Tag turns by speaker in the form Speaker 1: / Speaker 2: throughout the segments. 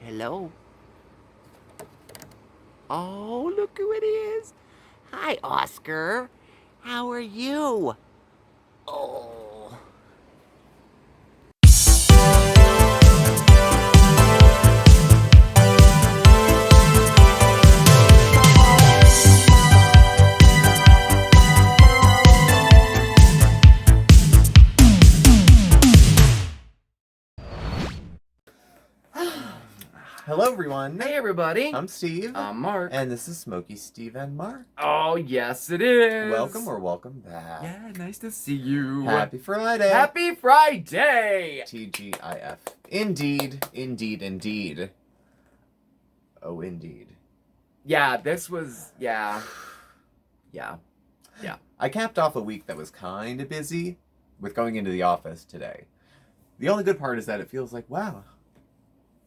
Speaker 1: Hello? Oh, look who it is. Hi, Oscar. How are you? Oh.
Speaker 2: Hello, everyone.
Speaker 1: Hey, everybody.
Speaker 2: I'm Steve.
Speaker 1: I'm Marc.
Speaker 2: And this is SmokeySteveAndMarc.
Speaker 1: Oh, yes, it is.
Speaker 2: Welcome back.
Speaker 1: Yeah, nice to see you.
Speaker 2: Happy Friday.
Speaker 1: Happy Friday.
Speaker 2: TGIF. Indeed. Oh, indeed.
Speaker 1: Yeah, this was, yeah.
Speaker 2: I capped off a week that was kind of busy with going into the office today. The only good part is that it feels like, wow,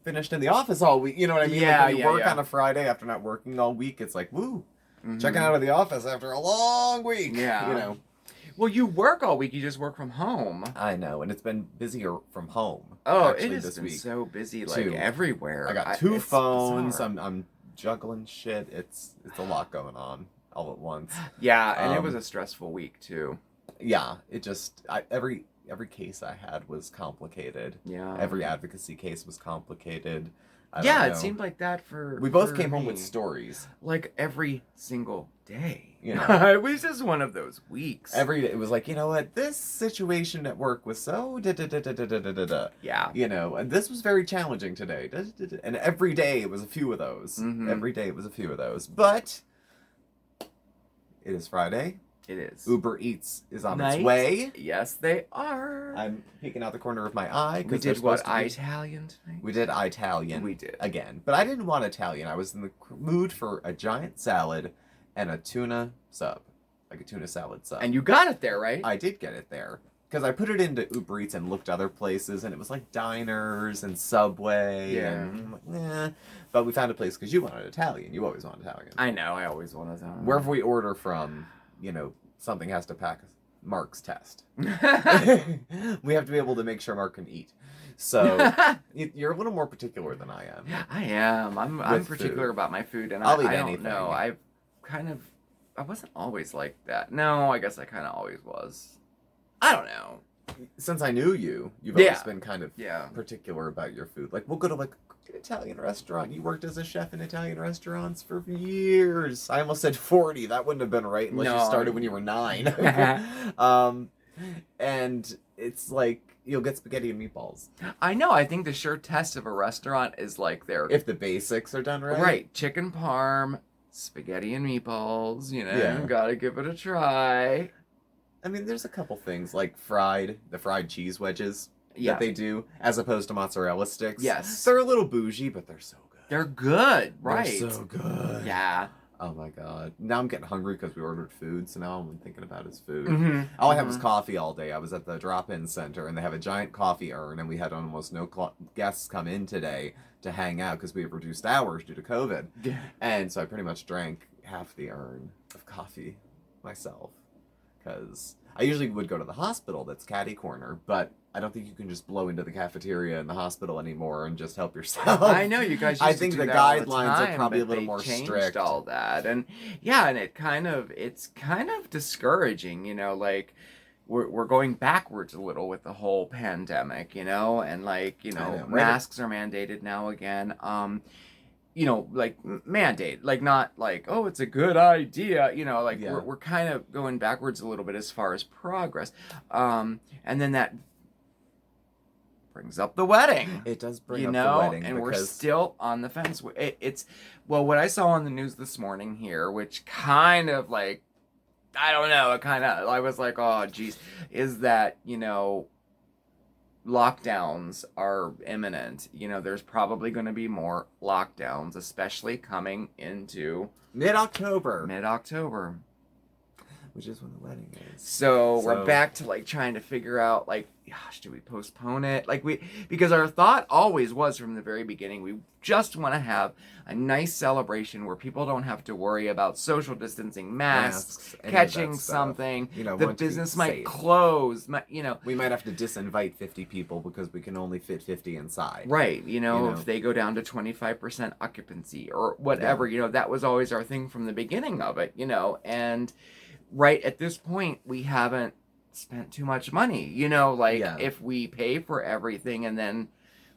Speaker 2: finished in the office all week. You know what I mean?
Speaker 1: Yeah,
Speaker 2: like when you work
Speaker 1: yeah.
Speaker 2: on a Friday after not working all week, it's like, woo,
Speaker 1: Mhm.
Speaker 2: checking out of the office after a long week.
Speaker 1: Yeah.
Speaker 2: You know.
Speaker 1: Well, you work all week. You just work from home.
Speaker 2: I know, and it's been busier from home.
Speaker 1: Oh,
Speaker 2: actually,
Speaker 1: it has
Speaker 2: this
Speaker 1: been
Speaker 2: week.
Speaker 1: so busy, like
Speaker 2: too.
Speaker 1: everywhere.
Speaker 2: I got two
Speaker 1: it's
Speaker 2: phones.
Speaker 1: bizarre.
Speaker 2: I'm juggling shit. It's a lot going on all at once.
Speaker 1: Yeah, and it was a stressful week too.
Speaker 2: Yeah, it just every case I had was complicated.
Speaker 1: Yeah.
Speaker 2: Every advocacy case was complicated. I
Speaker 1: Yeah,
Speaker 2: don't
Speaker 1: it
Speaker 2: know.
Speaker 1: seemed like that for.
Speaker 2: We both
Speaker 1: for
Speaker 2: came home
Speaker 1: me.
Speaker 2: with stories.
Speaker 1: Like every single day.
Speaker 2: You know.
Speaker 1: It was just one of those weeks.
Speaker 2: Every day it was like, you know what, this situation at work was so da.
Speaker 1: Yeah.
Speaker 2: You know, and this was very challenging today. And every day it was a few of those.
Speaker 1: Mhm.
Speaker 2: Every day it was a few of those. But it is Friday.
Speaker 1: It is.
Speaker 2: Uber Eats is on
Speaker 1: Nice.
Speaker 2: its way.
Speaker 1: Yes, they are.
Speaker 2: I'm peeking out the corner of my eye.
Speaker 1: We
Speaker 2: 'cause they're
Speaker 1: did what?
Speaker 2: supposed to be-
Speaker 1: Italian tonight?
Speaker 2: We did Italian.
Speaker 1: We did.
Speaker 2: Again. But I didn't want Italian. I was in the mood for a giant salad and a tuna sub. Like a tuna salad sub.
Speaker 1: And you got it there, right?
Speaker 2: I did get it there. Because I put it into Uber Eats and looked other places, and it was like diners and Subway.
Speaker 1: Yeah.
Speaker 2: And I'm like, nah. But we found a place because you wanted Italian. You always want Italian.
Speaker 1: I know. I always want to.
Speaker 2: Wherever we order from, you know, something has to pass Marc's test. We have to be able to make sure Marc can eat. So you're a little more particular than I am.
Speaker 1: I am. I'm
Speaker 2: With
Speaker 1: particular
Speaker 2: food.
Speaker 1: about my food, and
Speaker 2: I'll eat
Speaker 1: I don't
Speaker 2: anything.
Speaker 1: know. I wasn't always like that. No, I guess I kind of always was. I don't know.
Speaker 2: Since I knew you, you've always
Speaker 1: Yeah.
Speaker 2: been kind of
Speaker 1: Yeah.
Speaker 2: particular about your food. Like, we'll go to like an Italian restaurant. You worked as a chef in Italian restaurants for years. I almost said 40. That wouldn't have been right unless you
Speaker 1: No.
Speaker 2: started when you were 9. And it's like you'll get spaghetti and meatballs
Speaker 1: I know. I think the sure test of a restaurant is like their
Speaker 2: if the basics are done right.
Speaker 1: right chicken parm, spaghetti and meatballs. You know,
Speaker 2: Yeah.
Speaker 1: gotta give it a try.
Speaker 2: I mean, there's a couple things like the fried cheese wedges
Speaker 1: Yeah,
Speaker 2: that they do, as opposed to mozzarella sticks.
Speaker 1: Yes.
Speaker 2: They're a little bougie, but they're so good.
Speaker 1: they're good. Right.
Speaker 2: They're so good.
Speaker 1: Yeah.
Speaker 2: Oh my god. Now I'm getting hungry because we ordered food, so now I'm thinking about his food.
Speaker 1: Mm-hmm.
Speaker 2: All I had was coffee all day. I was at the drop-in center, and they have a giant coffee urn, and we had almost no guests come in today to hang out because we have reduced hours due to COVID.
Speaker 1: Yeah.
Speaker 2: And so I pretty much drank half the urn of coffee myself. Because I usually would go to the hospital that's catty corner, but I don't think you can just blow into the cafeteria in the hospital anymore and just help yourself.
Speaker 1: I know you guys. Used
Speaker 2: I
Speaker 1: to
Speaker 2: think
Speaker 1: do
Speaker 2: the
Speaker 1: that all
Speaker 2: guidelines
Speaker 1: time,
Speaker 2: are probably a
Speaker 1: but
Speaker 2: little
Speaker 1: they
Speaker 2: more
Speaker 1: changed
Speaker 2: strict.
Speaker 1: all that, and yeah, and it's kind of discouraging, you know, like we're going backwards a little with the whole pandemic, you know, and like, you know,
Speaker 2: right.
Speaker 1: masks are mandated now again. You know, like mandate, like not like, oh, it's a good idea, you know, like
Speaker 2: Yeah.
Speaker 1: we're kind of going backwards a little bit as far as progress. And then that brings up the wedding.
Speaker 2: It does bring
Speaker 1: You
Speaker 2: up
Speaker 1: know,
Speaker 2: the wedding
Speaker 1: and we're
Speaker 2: because
Speaker 1: still on the fence. It's well, what I saw on the news this morning here, which kind of like, I don't know, I was like, oh, geez, is that, you know, lockdowns are imminent. You know, there's probably going to be more lockdowns, especially coming into
Speaker 2: mid-October.
Speaker 1: mid-October.
Speaker 2: Which is when the wedding is.
Speaker 1: So we're back to like trying to figure out like, gosh, do we postpone it? Like because our thought always was from the very beginning, we just want to have a nice celebration where people don't have to worry about social distancing, masks catching something.
Speaker 2: You know,
Speaker 1: the business might close.
Speaker 2: We might have to disinvite 50 people because we can only fit 50 inside.
Speaker 1: Right. If they go down to 25% occupancy or whatever, that was always our thing from the beginning of it, and right at this point, we haven't spent too much money, if we pay for everything and then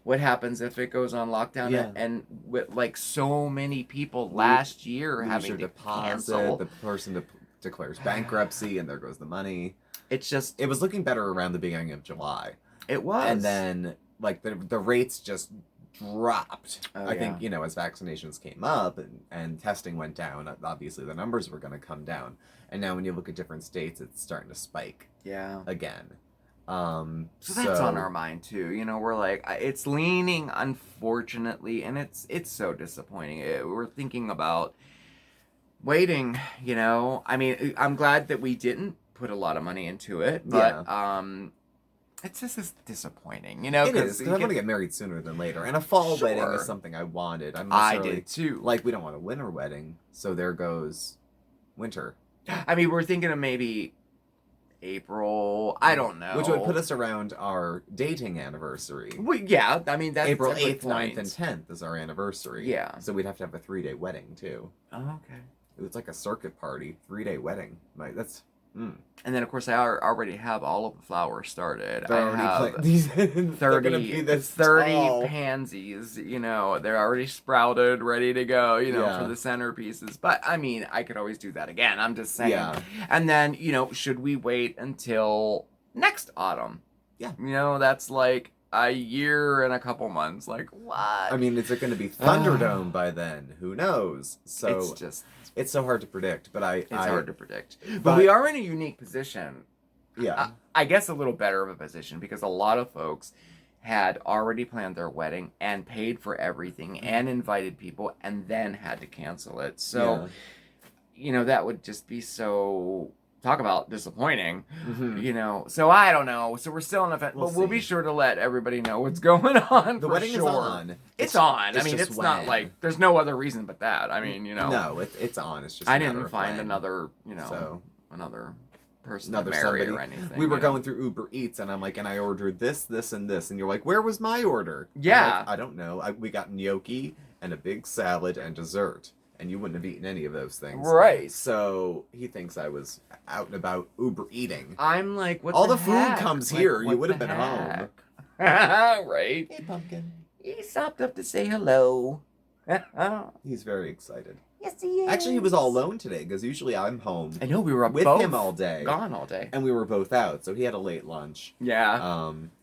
Speaker 1: what happens if it goes on lockdown and with like so many people last year having to cancel.
Speaker 2: The person declares bankruptcy and there goes the money.
Speaker 1: It's just...
Speaker 2: It was looking better around the beginning of July.
Speaker 1: It was.
Speaker 2: And then like the rates just dropped. I think, as vaccinations came up and testing went down, obviously the numbers were going to come down. And now when you look at different states, it's starting to spike.
Speaker 1: Yeah.
Speaker 2: Again.
Speaker 1: So that's on our mind too. We're like, it's leaning, unfortunately, and it's so disappointing. We're thinking about waiting, I mean, I'm glad that we didn't put a lot of money into it, but it's just disappointing, It
Speaker 2: is, because I want to get married sooner than later. And a fall wedding is something I wanted.
Speaker 1: I did too.
Speaker 2: Like, we don't want a winter wedding, so there goes winter.
Speaker 1: I mean, we're thinking of maybe April. I don't know.
Speaker 2: Which would put us around our dating anniversary.
Speaker 1: Well, yeah, I mean, that's
Speaker 2: April 8th, 9th, and 10th is our anniversary.
Speaker 1: Yeah.
Speaker 2: So we'd have to have a 3-day wedding, too.
Speaker 1: Oh, okay.
Speaker 2: It was like a circuit party, 3-day wedding. Like, that's...
Speaker 1: And then, of course, I already have all of the flowers started.
Speaker 2: They're
Speaker 1: I have
Speaker 2: these
Speaker 1: 30 pansies, they're already sprouted, ready to go, for the centerpieces. But, I mean, I could always do that again. I'm just saying.
Speaker 2: Yeah.
Speaker 1: And then, should we wait until next autumn?
Speaker 2: Yeah.
Speaker 1: That's like a year and a couple months. Like, what?
Speaker 2: I mean, is it going to be Thunderdome by then? Who knows? So it's so hard to predict, but it's
Speaker 1: hard to predict. But we are in a unique position.
Speaker 2: Yeah.
Speaker 1: I guess a little better of a position because a lot of folks had already planned their wedding and paid for everything and invited people and then had to cancel it. So, that would just be so... Talk about disappointing, So I don't know. So we're still in a... But we'll be sure to let everybody know what's going on.
Speaker 2: The wedding is on.
Speaker 1: It's on. I mean, it's not like... There's no other reason but that. I mean,
Speaker 2: No, it's on. It's just
Speaker 1: I didn't find another, another person to marry or anything.
Speaker 2: We were going through Uber Eats, and I'm like, and I ordered this, this, and this. And you're like, where was my order?
Speaker 1: Yeah.
Speaker 2: Like, I don't know. We got gnocchi and a big salad and dessert. And you wouldn't have eaten any of those things.
Speaker 1: Right.
Speaker 2: So he thinks I was out and about Uber eating.
Speaker 1: I'm like, what
Speaker 2: all
Speaker 1: the
Speaker 2: food comes here.
Speaker 1: Like,
Speaker 2: you would have been home.
Speaker 1: Right.
Speaker 2: Hey, Pumpkin.
Speaker 1: He stopped up to say hello.
Speaker 2: He's very excited.
Speaker 1: Yes, he is.
Speaker 2: Actually, he was all alone today because usually I'm home.
Speaker 1: I know, we were
Speaker 2: with
Speaker 1: both
Speaker 2: him all day.
Speaker 1: Gone all day.
Speaker 2: And we were both out, so he had a late lunch.
Speaker 1: Yeah.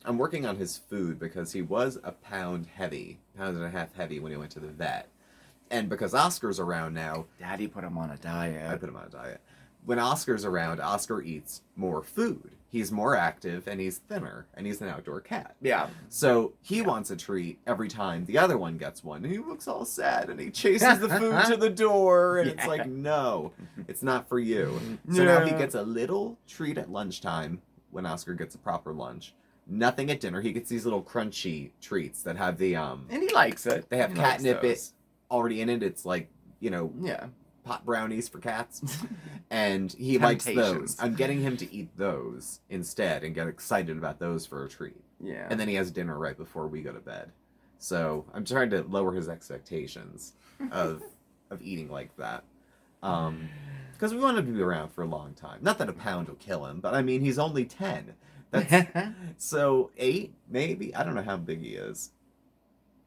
Speaker 2: I'm working on his food because he was a pound and a half heavy when he went to the vet. And because Oscar's around now...
Speaker 1: Daddy put him on a diet.
Speaker 2: I put him on a diet. When Oscar's around, Oscar eats more food. He's more active, and he's thinner, and he's an outdoor cat.
Speaker 1: Yeah.
Speaker 2: So he wants a treat every time the other one gets one. And he looks all sad, and he chases the food to the door, and it's like, no, it's not for you. So now he gets a little treat at lunchtime when Oscar gets a proper lunch. Nothing at dinner. He gets these little crunchy treats that have the...
Speaker 1: And he likes it.
Speaker 2: They have catnip already in it. It's like,
Speaker 1: yeah,
Speaker 2: pot brownies for cats. And he likes those. I'm getting him to eat those instead and get excited about those for a treat.
Speaker 1: Yeah.
Speaker 2: And then he has dinner right before we go to bed. So I'm trying to lower his expectations of eating like that. Because we want him to be around for a long time. Not that a pound will kill him, but I mean, he's only 10. So 8, maybe? I don't know how big he is.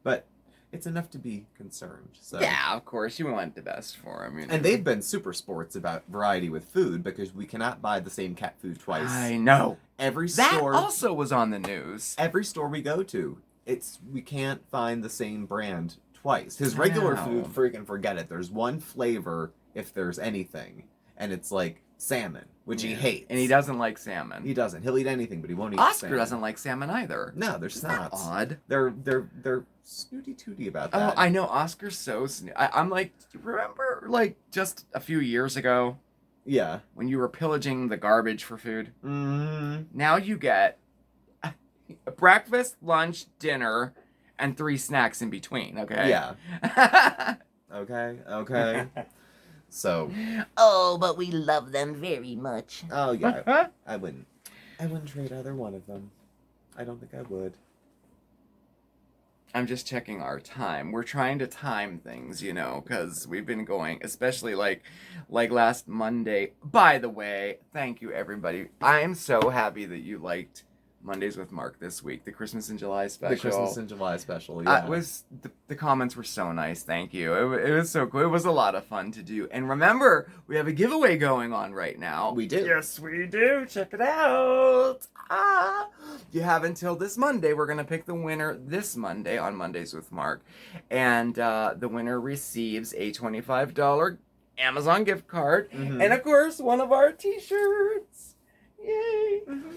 Speaker 2: But it's enough to be concerned. So.
Speaker 1: Yeah, of course. You want the best for him.
Speaker 2: And they've been super sports about variety with food because we cannot buy the same cat food twice.
Speaker 1: I know.
Speaker 2: Every
Speaker 1: store...
Speaker 2: That
Speaker 1: also was on the news.
Speaker 2: Every store we go to, we can't find the same brand twice. His regular food, freaking forget it. There's one flavor, if there's anything, and it's like
Speaker 1: salmon,
Speaker 2: which he hates.
Speaker 1: And he doesn't like salmon.
Speaker 2: He doesn't. He'll eat anything, but he won't eat
Speaker 1: Oscar
Speaker 2: salmon.
Speaker 1: doesn't like salmon either.
Speaker 2: No, they're not.
Speaker 1: Odd.
Speaker 2: They're snooty tooty about that.
Speaker 1: Oh, I know. Oscar's so I'm like, remember, like, just a few years ago,
Speaker 2: Yeah.
Speaker 1: when you were pillaging the garbage for food.
Speaker 2: Mm-hmm.
Speaker 1: Now you get a breakfast, lunch, dinner, and 3 snacks in between, okay?
Speaker 2: Yeah. Okay. So.
Speaker 3: Oh, but we love them very much.
Speaker 2: Oh yeah. I wouldn't trade either one of them. I don't think I would.
Speaker 1: I'm just checking our time. We're trying to time things, because we've been going, especially like last Monday. By the way, thank you everybody. I am so happy that you liked Mondays with Marc this week, the Christmas in July special.
Speaker 2: The Christmas in July special, yeah.
Speaker 1: The comments were so nice, thank you. It was so cool. It was a lot of fun to do. And remember, we have a giveaway going on right now.
Speaker 2: We do.
Speaker 1: Yes, we do. Check it out. You have until this Monday. We're going to pick the winner this Monday on Mondays with Marc. And the winner receives a $25 Amazon gift card.
Speaker 2: Mm-hmm.
Speaker 1: And, of course, one of our t-shirts. Yay.
Speaker 2: Mm-hmm.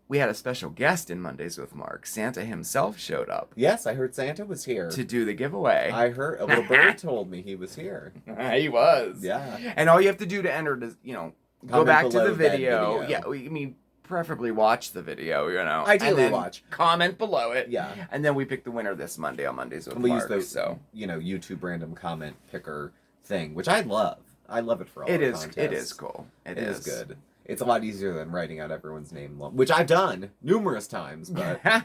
Speaker 1: We had a special guest in Mondays with Marc. Santa himself showed up.
Speaker 2: Yes, I heard Santa was here.
Speaker 1: To do the giveaway.
Speaker 2: I heard a little bird told me he was here.
Speaker 1: He was.
Speaker 2: Yeah.
Speaker 1: And all you have to do to enter is, go
Speaker 2: Comment
Speaker 1: back to
Speaker 2: below
Speaker 1: the
Speaker 2: that
Speaker 1: video.
Speaker 2: video.
Speaker 1: Yeah, preferably watch the video,
Speaker 2: Ideally
Speaker 1: and then
Speaker 2: watch.
Speaker 1: Comment below it.
Speaker 2: Yeah.
Speaker 1: And then we pick the winner this Monday on Mondays with
Speaker 2: And we
Speaker 1: Marc.
Speaker 2: use the, YouTube random comment picker thing, which I love. I love it for all our contests.
Speaker 1: It is cool.
Speaker 2: It is good. It's a lot easier than writing out everyone's name, which I've done numerous times, but, so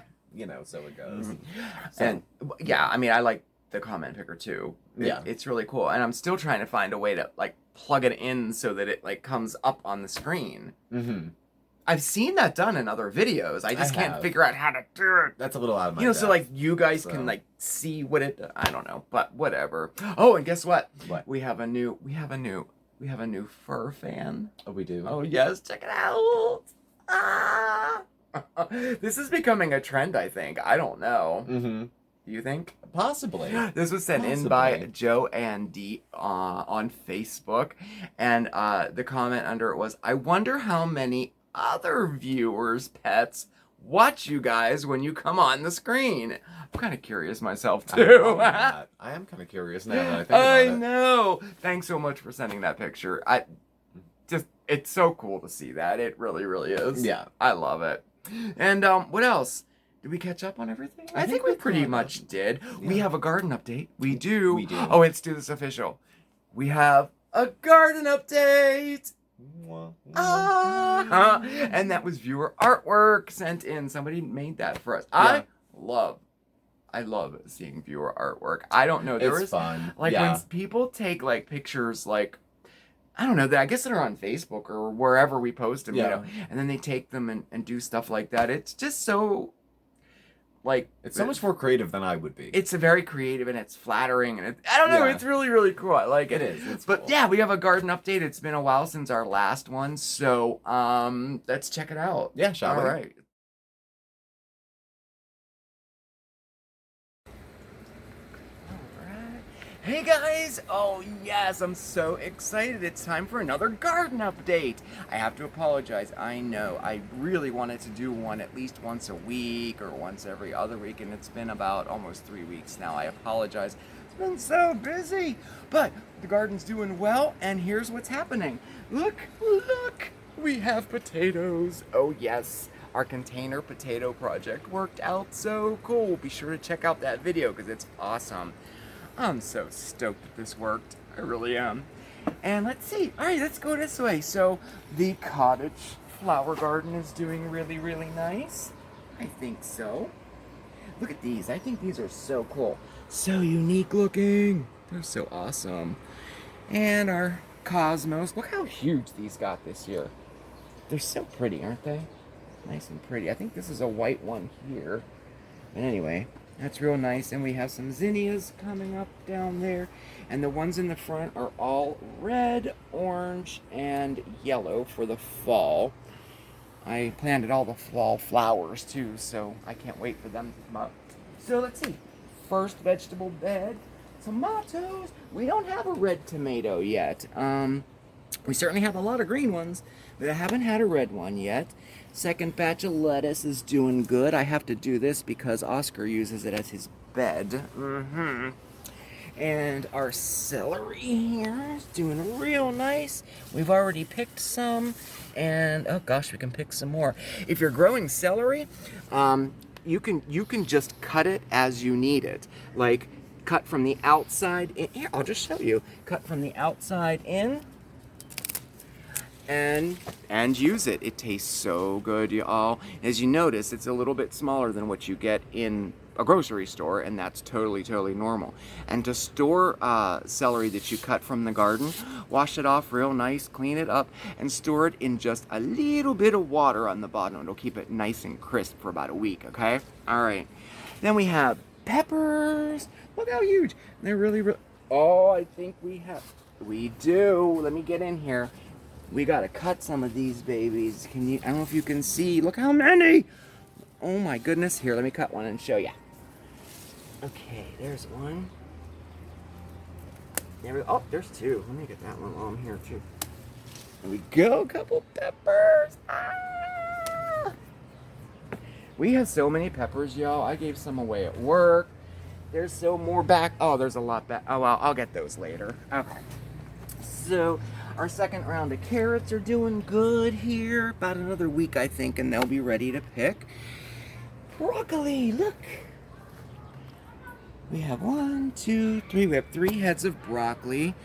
Speaker 2: it goes.
Speaker 1: Mm-hmm.
Speaker 2: So.
Speaker 1: And, yeah, I like the comment picker, too. It's really cool. And I'm still trying to find a way to, plug it in so that it, comes up on the screen.
Speaker 2: Mm-hmm.
Speaker 1: I've seen that done in other videos. I just can't figure out how to do it.
Speaker 2: That's a little out of my depth,
Speaker 1: so you guys can see what it. I don't know, but whatever. Oh, and guess what?
Speaker 2: What?
Speaker 1: We have a new fur fan.
Speaker 2: Oh, we do.
Speaker 1: Oh yes, check it out. This is becoming a trend. I think. I don't know.
Speaker 2: Mm-hmm.
Speaker 1: Do you think?
Speaker 2: Possibly.
Speaker 1: This was sent in by Joe and D on Facebook, and the comment under it was, "I wonder how many other viewers' pets watch you guys when you come on the screen." I'm kind of curious myself too.
Speaker 2: I am kind of curious now that I think about it.
Speaker 1: I know. Thanks so much for sending that picture. It's so cool to see that. It really, really is.
Speaker 2: Yeah.
Speaker 1: I love it. And what else? Did we catch up on everything? I think we pretty much did. Yeah. We have a garden update. We do. Oh, let's do this official. We have a garden update. And that was viewer artwork sent in. Somebody made that for us. Yeah. I love seeing viewer artwork. I don't know.
Speaker 2: It's fun.
Speaker 1: When people take pictures I don't know, I guess they're on Facebook or wherever we post them, and then they take them and do stuff like that. It's just so
Speaker 2: it's so much more creative than I would be.
Speaker 1: It's very creative and it's flattering and I don't know, it's really, really cool. I like it.
Speaker 2: It is. It's
Speaker 1: but
Speaker 2: cool.
Speaker 1: Yeah, we have a garden update. It's been a while since our last one, so let's check it out.
Speaker 2: Yeah, shall we?
Speaker 1: All right. Hey guys! Oh yes, I'm so excited. It's time for another garden update. I have to apologize. I know. I really wanted to do one at least once a week or once every other week, and it's been about almost 3 weeks now. I apologize. It's been so busy. But the garden's doing well, and here's what's happening. Look! We have potatoes. Oh yes. Our container potato project worked out so cool. Be sure to check out that video because it's awesome. I'm so stoked that this worked. I really am. And let's see. All right, let's go this way. So the cottage flower garden is doing really, really nice. I think so. Look at these. I think these are so cool. So unique looking. They're so awesome. And our cosmos. Look how huge these got this year. They're so pretty, aren't they? Nice and pretty. I think this is a white one here. But anyway, that's real nice. And we have some zinnias coming up down there. And the ones in the front are all red, orange, and yellow for the fall. I planted all the fall flowers too, so I can't wait for them to come up. So let's see. First vegetable bed. Tomatoes. We don't have a red tomato yet. We certainly have a lot of green ones, but I haven't had a red one yet. Second batch of lettuce is doing good. I have to do this because Oscar uses it as his bed. And our celery here is doing real nice. We've already picked some, and oh gosh, we can pick some more. If you're growing celery, you can just cut it as you need it. Like cut from the outside in. Here, I'll just show you. Cut from the outside in, and use it. It tastes so good, y'all. As you notice, it's a little bit smaller than what you get in a grocery store, and that's totally normal. And to store celery that you cut from the garden, wash it off real nice, clean it up, and store it in just a little bit of water on the bottom. It'll keep it nice and crisp for about a week, okay? All right. Then we have peppers. Look how huge. They're really. Oh, I think we do. Let me get in here. We gotta cut some of these babies. I don't know if you can see. Look how many. Oh my goodness. Here, let me cut one and show you. Okay, there's one. Oh, there's two. Let me get that one while I'm here too. There we go, couple peppers. Ah! We have so many peppers, y'all. I gave some away at work. There's so more back. Oh, there's a lot back. Oh, well, I'll get those later. Okay. So, our second round of carrots are doing good here. About another week, I think, and they'll be ready to pick. Broccoli, look. We have 1, 2, 3. We have 3 heads of broccoli.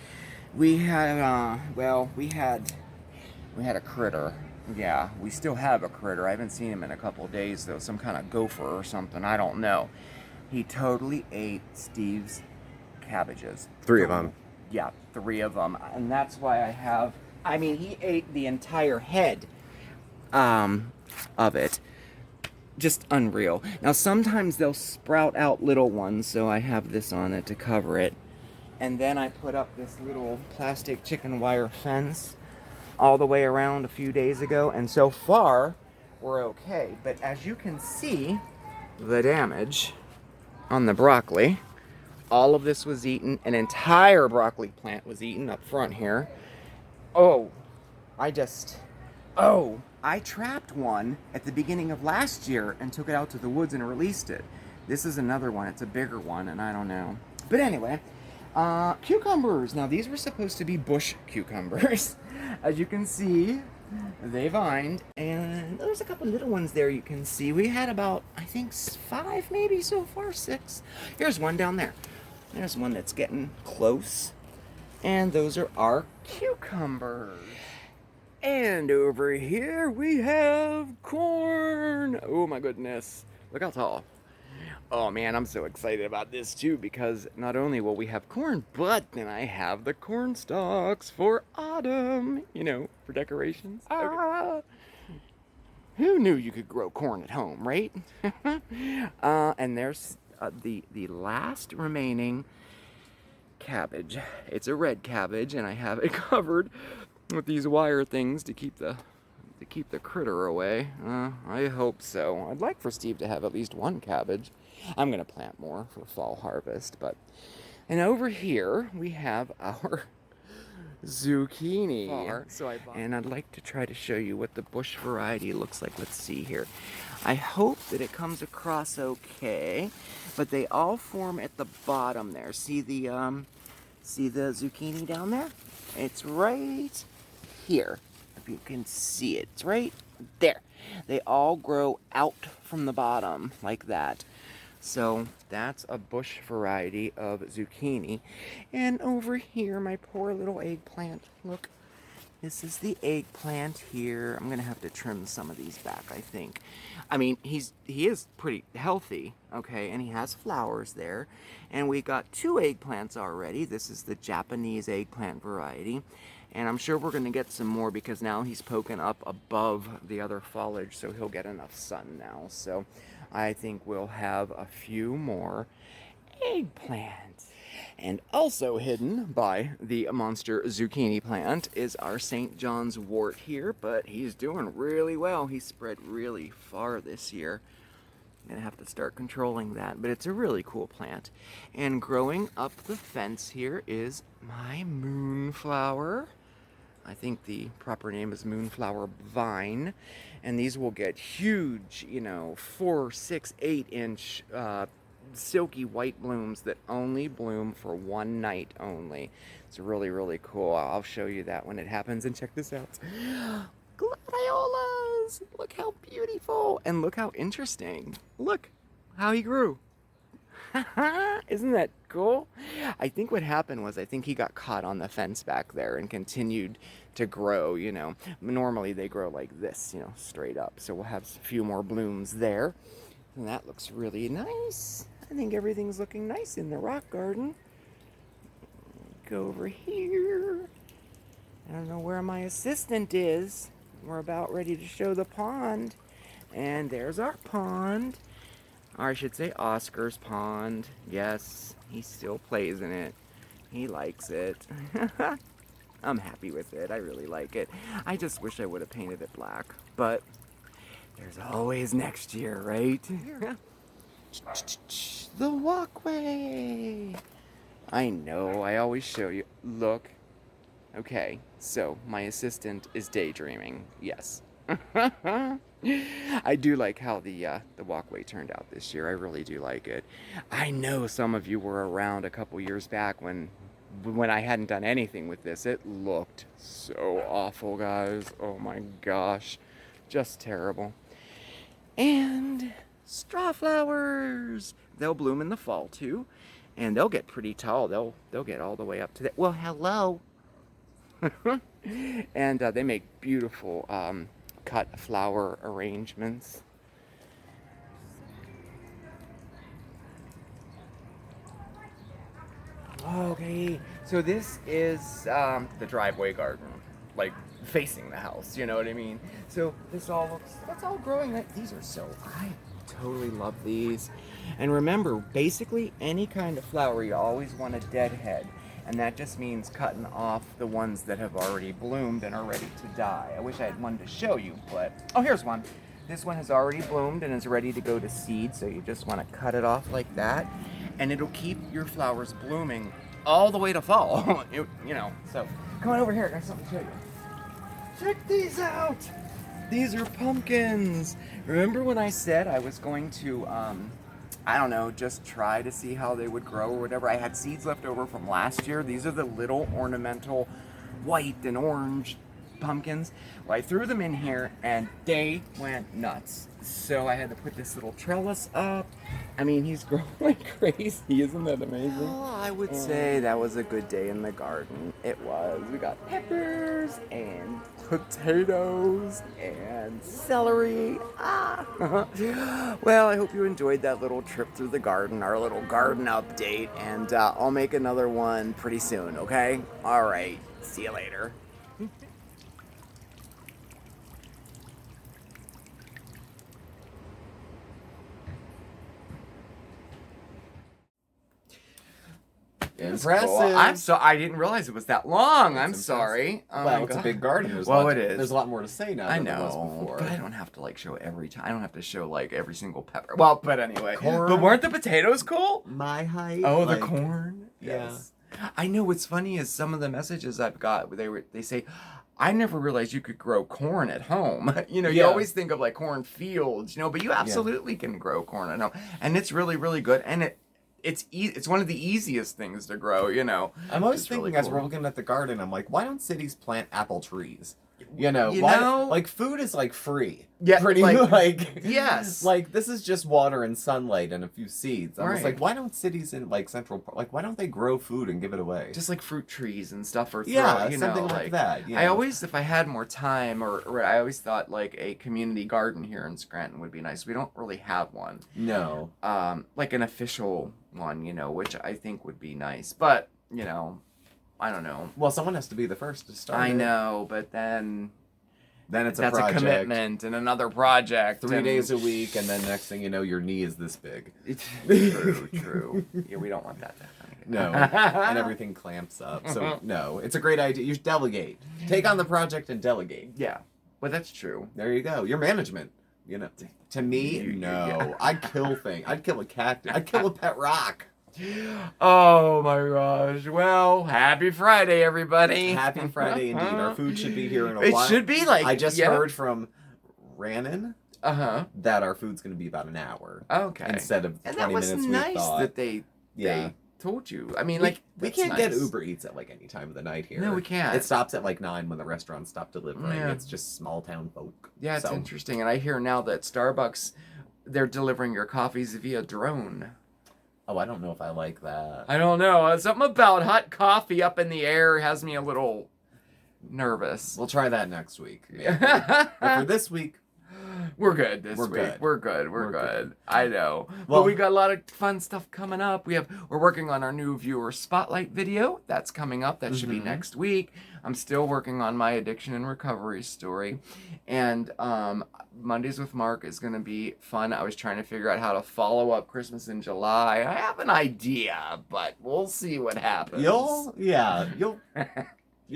Speaker 1: We had, we had a critter. Yeah, we still have a critter. I haven't seen him in a couple of days, though. Some kind of gopher or something. I don't know. He totally ate Steve's cabbages.
Speaker 2: 3 of them.
Speaker 1: Yeah, 3 of them. And that's why he ate the entire head of it. Just unreal. Now, sometimes they'll sprout out little ones, so I have this on it to cover it. And then I put up this little plastic chicken wire fence all the way around a few days ago, and so far, we're okay. But as you can see, the damage on the broccoli, all of this was eaten. An entire broccoli plant was eaten up front here. I trapped one at the beginning of last year and took it out to the woods and released it. This is another one. It's a bigger one, and I don't know. But anyway, cucumbers. Now, these were supposed to be bush cucumbers. As you can see, they vined, and there's a couple little ones there you can see. We had about, I think, 5 maybe so far, 6. Here's one down there. There's one that's getting close. And those are our cucumbers. And over here we have corn. Oh my goodness. Look how tall. Oh man, I'm so excited about this too, because not only will we have corn, but then I have the corn stalks for autumn, for decorations. Okay. Who knew you could grow corn at home, right? And there's the last remaining cabbage. It's a red cabbage, and I have it covered with these wire things to keep the critter away. I hope so. I'd like for Steve to have at least 1 cabbage. I'm gonna plant more for fall harvest, and over here we have our zucchini. And I'd like to try to show you what the bush variety looks like. Let's see here. I hope that it comes across okay, but they all form at the bottom there. See the zucchini down there? It's right here. If you can see it, it's right there. They all grow out from the bottom like that. So that's a bush variety of zucchini. And over here, my poor little eggplant. Look, this is the eggplant here. I'm gonna have to trim some of these back, I think. I mean, he is pretty healthy, okay, and he has flowers there. And we got 2 eggplants already. This is the Japanese eggplant variety. And I'm sure we're gonna get some more because now he's poking up above the other foliage, so he'll get enough sun now. So I think we'll have a few more eggplants. And also hidden by the monster zucchini plant is our St. John's wort here, but he's doing really well. He's spread really far this year. I'm gonna have to start controlling that, but it's a really cool plant. And growing up the fence here is my moonflower. I think the proper name is moonflower vine. And these will get huge, 4, 6, 8 inch silky white blooms that only bloom for one night only. It's really, really cool. I'll show you that when it happens. And check this out. Gladiolas! Look how beautiful. And look how interesting. Look how he grew. Isn't that cool? I think what happened was I think he got caught on the fence back there and continued to grow, you know. Normally they grow like this, you know, straight up. So we'll have a few more blooms there. And that looks really nice. I think everything's looking nice in the rock garden. Go over here. I don't know where my assistant is. We're about ready to show the pond. And there's our pond. Or I should say Oscar's pond. Yes, he still plays in it. He likes it. I'm happy with it. I really like it. I just wish I would have painted it black. But there's always next year, right? The walkway. I know, I always show you. Look. Okay, so my assistant is daydreaming. Yes. I do like how the walkway turned out this year. I really do like it. I know some of you were around a couple years back when I hadn't done anything with this. It looked so awful, guys. Oh my gosh. Just terrible. And straw flowers. They'll bloom in the fall too. And they'll get pretty tall. They'll get all the way up to that. Well, hello. And they make beautiful cut flower arrangements. Okay, so this is the driveway garden, like facing the house, you know what I mean? So this all looks, that's all growing. These are so, I totally love these. And remember, basically any kind of flower, you always want a dead head. And that just means cutting off the ones that have already bloomed and are ready to die. I wish I had one to show you, but, oh, here's one. This one has already bloomed and is ready to go to seed, so you just want to cut it off like that. And it'll keep your flowers blooming all the way to fall, you know. So, come on over here, I got something to show you. Check these out! These are pumpkins. Remember when I said I was going to, I don't know, just try to see how they would grow or whatever. I had seeds left over from last year. These are the little ornamental white and orange pumpkins. Well, I threw them in here and they went nuts. So I had to put this little trellis up. I mean, he's growing like crazy. Isn't that amazing? Oh, I would say that was a good day in the garden. It was. We got peppers and potatoes and celery. Well, I hope you enjoyed that little trip through the garden, our little garden update, and I'll make another one pretty soon, okay? All right. See you later.
Speaker 2: Impressive.
Speaker 1: Cool. I didn't realize it was that long. I'm
Speaker 2: impressive.
Speaker 1: sorry. Oh
Speaker 2: Well, it's a big garden. It is. There's a lot more to say now than there was before.
Speaker 1: But I don't have to like show every time. I don't have to show like every single pepper. Well, but anyway.
Speaker 2: Corn.
Speaker 1: But weren't the potatoes cool?
Speaker 2: My height.
Speaker 1: Oh,
Speaker 2: like,
Speaker 1: the corn.
Speaker 2: Yeah.
Speaker 1: Yes. I know what's funny is some of the messages I've got. They say, I never realized you could grow corn at home. You know, you always think of like corn fields, you know, but you absolutely can grow corn at home, and it's really, really good. And it's one of the easiest things to grow, you know.
Speaker 2: I'm always thinking
Speaker 1: really
Speaker 2: as
Speaker 1: cool.
Speaker 2: we're looking at the garden, I'm like, why don't cities plant apple trees? You know, like food is like free.
Speaker 1: Yeah,
Speaker 2: pretty like
Speaker 1: yes.
Speaker 2: Like this is just water and sunlight and a few seeds. I'm just
Speaker 1: Right.
Speaker 2: like, why don't cities in like Central Park, like why don't they grow food and give it away?
Speaker 1: Just like fruit trees and stuff, or
Speaker 2: something
Speaker 1: know,
Speaker 2: like that. You know?
Speaker 1: I always, if I had more time, or I always thought like a community garden here in Scranton would be nice. We don't really have one.
Speaker 2: No.
Speaker 1: Like an official one, you know, which I think would be nice. But you know, I don't know.
Speaker 2: Well, someone has to be the first to start.
Speaker 1: I know, but then
Speaker 2: it's
Speaker 1: that's
Speaker 2: project.
Speaker 1: a commitment and another project.
Speaker 2: 3 days a week, and then next thing you know, your knee is this big.
Speaker 1: True. Yeah, we don't want that to happen.
Speaker 2: No, and everything clamps up. So no, it's a great idea. You delegate. Take on the project and delegate.
Speaker 1: Yeah, well, that's true.
Speaker 2: There you go. Your management. You know, to me, no.
Speaker 1: Yeah.
Speaker 2: I'd kill things. I'd kill a cactus. I'd kill a pet rock.
Speaker 1: Oh my gosh. Well, happy Friday, everybody.
Speaker 2: Happy Friday indeed. Our food should be here in a
Speaker 1: It
Speaker 2: while.
Speaker 1: should be like
Speaker 2: I just heard from Rannon. that our food's going to be about an hour.
Speaker 1: Okay.
Speaker 2: Instead of the
Speaker 1: And
Speaker 2: 20
Speaker 1: that was
Speaker 2: minutes
Speaker 1: nice
Speaker 2: we thought.
Speaker 1: that they told you. I mean, like,
Speaker 2: we
Speaker 1: that's
Speaker 2: can't get
Speaker 1: nice.
Speaker 2: Uber Eats at like any time of the night here.
Speaker 1: No, we can't.
Speaker 2: It stops at like 9 when the restaurants stop delivering.
Speaker 1: Yeah.
Speaker 2: It's just small town folk.
Speaker 1: Yeah, it's
Speaker 2: So,
Speaker 1: interesting. And I hear now that Starbucks, they're delivering your coffees via drone.
Speaker 2: Oh, I don't know if I like that.
Speaker 1: I don't know. Something about hot coffee up in the air has me a little nervous.
Speaker 2: We'll try that next week. Maybe. But for this week,
Speaker 1: we're good this
Speaker 2: We're
Speaker 1: week.
Speaker 2: good.
Speaker 1: We're good. We're
Speaker 2: We're
Speaker 1: good.
Speaker 2: good.
Speaker 1: I know.
Speaker 2: Well-
Speaker 1: But we got a lot of fun stuff coming up. We're working on our new viewer spotlight video. That's coming up. That should be
Speaker 2: Mhm.
Speaker 1: next week. I'm still working on my addiction and recovery story. And Mondays with Marc is going to be fun. I was trying to figure out how to follow up Christmas in July. I have an idea, but we'll see what happens.
Speaker 2: you'll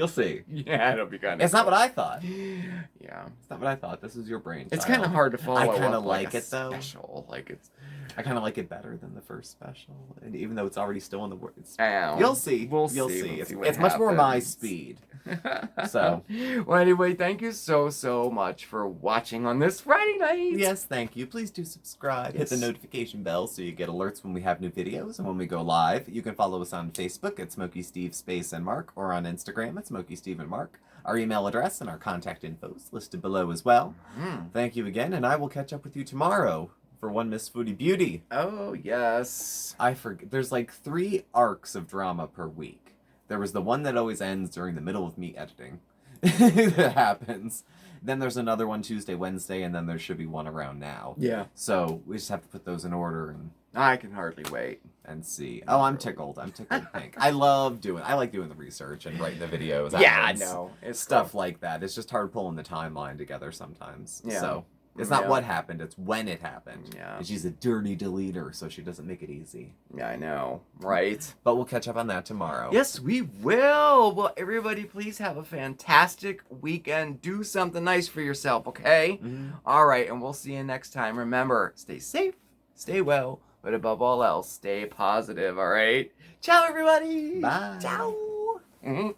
Speaker 2: see.
Speaker 1: Yeah, it'll be kind of
Speaker 2: It's not what I thought.
Speaker 1: Yeah.
Speaker 2: It's not what I thought. This is your brain.
Speaker 1: It's kind of hard to follow
Speaker 2: I kinda
Speaker 1: up
Speaker 2: like
Speaker 1: a
Speaker 2: it, though.
Speaker 1: special. Like it's
Speaker 2: I kind of like it better than the first special, and even though it's already still in the works.
Speaker 1: Ow.
Speaker 2: You'll see.
Speaker 1: We'll
Speaker 2: You'll
Speaker 1: see.
Speaker 2: see.
Speaker 1: We'll
Speaker 2: It's,
Speaker 1: see what
Speaker 2: it's much more my
Speaker 1: happens.
Speaker 2: speed. So.
Speaker 1: Well, anyway, thank you so much for watching on this Friday night.
Speaker 2: Yes, thank you. Please do subscribe. Hit the
Speaker 1: Yes.
Speaker 2: notification bell so you get alerts when we have new videos and when we go live. You can follow us on Facebook at SmokeySteveAndMarc or on Instagram at SmokeySteveAndMarc. Our email address and our contact info is listed below as well.
Speaker 1: Mm.
Speaker 2: Thank you again, and I will catch up with you tomorrow for One Miss Foodie Beauty.
Speaker 1: Oh, yes.
Speaker 2: I forget. There's like 3 arcs of drama per week. There was the one that always ends during the middle of me editing. That happens. Then there's another one Tuesday, Wednesday, and then there should be one around now.
Speaker 1: Yeah.
Speaker 2: So we just have to put those in order
Speaker 1: I can hardly wait.
Speaker 2: and see. Oh, I'm tickled. I'm tickled pink. I like doing the research and writing the videos.
Speaker 1: Yeah, I
Speaker 2: ads,
Speaker 1: know. It's
Speaker 2: Stuff like that. It's just hard pulling the timeline together sometimes.
Speaker 1: Yeah.
Speaker 2: So it's not
Speaker 1: Yeah.
Speaker 2: what happened, it's when it happened.
Speaker 1: Yeah.
Speaker 2: And she's a dirty deleter, so she doesn't make it easy.
Speaker 1: Yeah, I know. Right?
Speaker 2: But we'll catch up on that tomorrow.
Speaker 1: Yes, we will. Well, everybody, please have a fantastic weekend. Do something nice for yourself, okay?
Speaker 2: Mhm.
Speaker 1: All right, and we'll see you next time. Remember, stay safe, stay well, but above all else, stay positive, all right? Ciao, everybody.
Speaker 2: Bye.
Speaker 1: Ciao. Mhm.